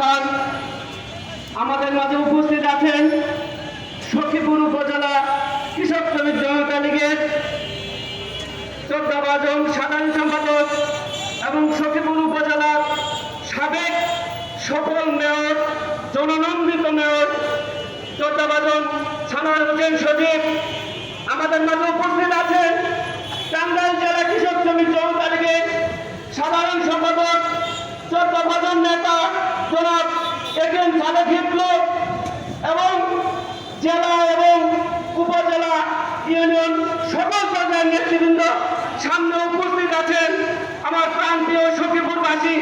খান। আমাদের মাঝে উপস্থিত আছেন সখীপুর উপজেলা কৃষক শ্রমিক জনতা লীগের 14 জন সাধারণ সম্পাদক এবং সখীপুর উপজেলার সাবেক সফল মেয়র, জননন্দিত মেয়র 14 জন সানোয়ার হোসেন সজীব। আমাদের মাঝে উপস্থিত আছেন টাঙ্গাইল জেলা কৃষক শ্রমিক জনতা লীগের সাধারণ সম্পাদক 14 জন নেতা জনাব একেন সালেক বিপ্লব এবং জেলা এবং উপজেলা ইউনিয়ন সকল পর্যায়ের নেতৃবৃন্দ সামনে উপস্থিত আছেন। আমার প্রান্তীয় সখীপুরবাসী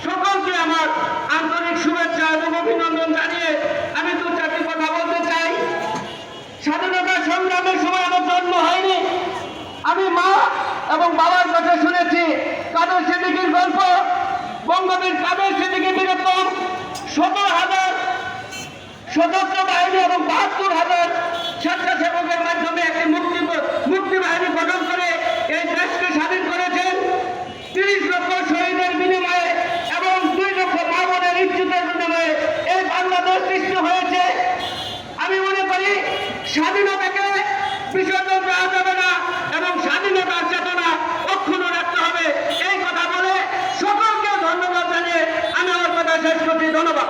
সকলকে আমার আন্তরিক শুভেচ্ছা এবং অভিনন্দন জানিয়ে আমি দু চারটি কথা বলতে চাই। স্বাধীনতা সংগ্রামের সময় আমার জন্ম হয়নি, আমি মা এবং বাবার কাছে শুনেছি কাদের সিদ্দিকীর গল্প। বঙ্গবীর কাদের সিদ্দিকী বীরত্তম 17,000 সশস্ত্র বাহিনী এবং 72,000 স্বেচ্ছাসেবকের মাধ্যমে একটি মুক্তি বাহিনী গঠন করে এই দেশকে স্বাধীন করেছেন। 30 লক্ষ শহীদের বিনিময়ে এবং 2 লক্ষ মা বোনের ইজ্জতের বিনিময়ে এই বাংলাদেশ সৃষ্টি হয়েছে। আমি মনে করি স্বাধীনতাকে বিসর্জন দেওয়া যাবে না এবং স্বাধীনতার চেতনা অক্ষুণ্ণ রাখতে হবে। এই কথা বলে সকলকে ধন্যবাদ জানিয়ে আমি আমার কথা শেষ করছি। ধন্যবাদ।